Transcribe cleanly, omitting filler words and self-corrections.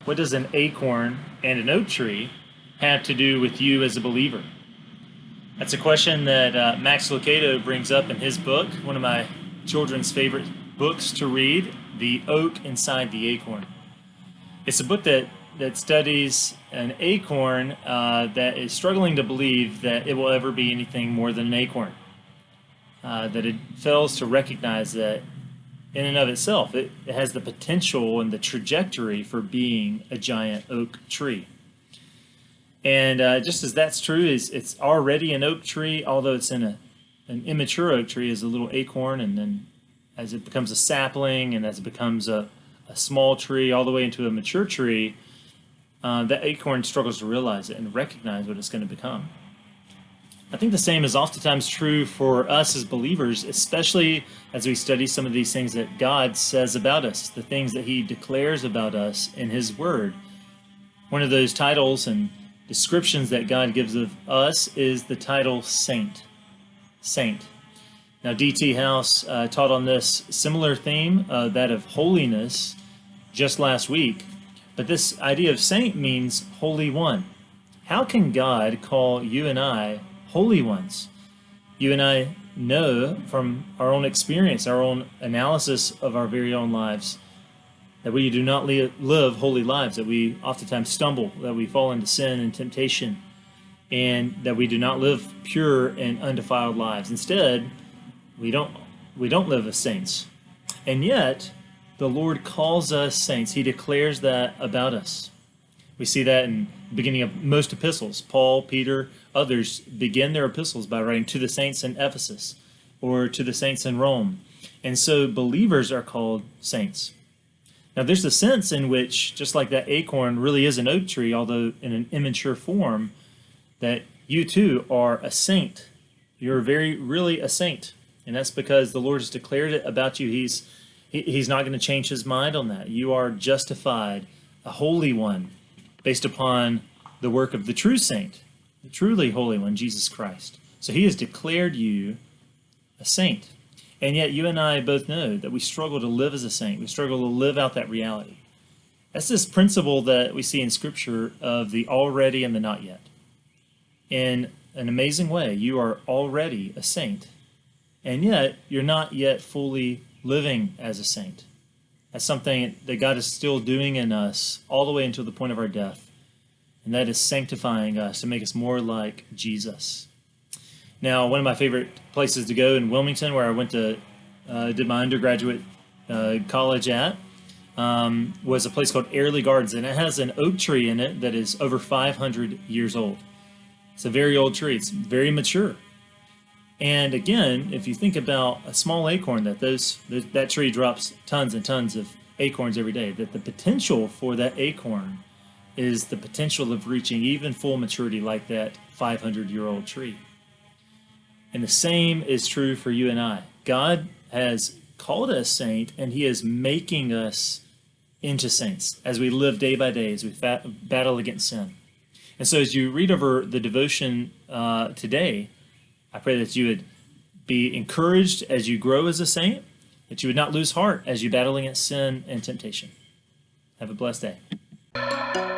What does an acorn and an oak tree have to do with you as a believer? That's a question that Max Lucado brings up in his book, one of my children's favorite books to read, The Oak Inside the Acorn. It's a book that studies an acorn that is struggling to believe that it will ever be anything more than an acorn, that it fails to recognize that in and of itself, it has the potential and the trajectory for being a giant oak tree. And just as that's true, it's already an oak tree, although it's in an immature oak tree is a little acorn, and then as it becomes a sapling and as it becomes a small tree all the way into a mature tree, that acorn struggles to realize it and recognize what it's going to become. I think the same is oftentimes true for us as believers, especially as we study some of these things that God says about us, the things that He declares about us in His Word. One of those titles and descriptions that God gives of us is the title Saint. Saint. Now, D.T. House taught on this similar theme, that of holiness, just last week. But this idea of saint means Holy One. How can God call you and I holy ones? You and I know from our own experience, our own analysis of our very own lives, that we do not live holy lives, that we oftentimes stumble, that we fall into sin and temptation, and that we do not live pure and undefiled lives. Instead, we don't live as saints. And yet, the Lord calls us saints. He declares that about us. We see that in the beginning of most epistles. Paul, Peter, others begin their epistles by writing to the saints in Ephesus or to the saints in Rome. And so believers are called saints. Now there's a sense in which, just like that acorn really is an oak tree, although in an immature form, that you too are a saint. You're really a saint. And that's because the Lord has declared it about you. He's not going to change His mind on that. You are justified, a holy one, based upon the work of the true saint, the truly holy one, Jesus Christ. So He has declared you a saint. And yet you and I both know that we struggle to live as a saint. We struggle to live out that reality. That's this principle that we see in Scripture of the already and the not yet. In an amazing way, you are already a saint, and yet you're not yet fully living as a saint. That's something that God is still doing in us all the way until the point of our death. And that is sanctifying us to make us more like Jesus. Now, one of my favorite places to go in Wilmington, where I went to did my undergraduate college at, was a place called Airlie Gardens. And it has an oak tree in it that is over 500 years old. It's a very old tree. It's very mature. And again, if you think about a small acorn, that tree drops tons and tons of acorns every day, that the potential for that acorn is the potential of reaching even full maturity like that 500-year-old tree. And the same is true for you and I. God has called us saint, and He is making us into saints as we live day by day, as we battle against sin. And so as you read over the devotion today, I pray that you would be encouraged as you grow as a saint, that you would not lose heart as you battle against sin and temptation. Have a blessed day.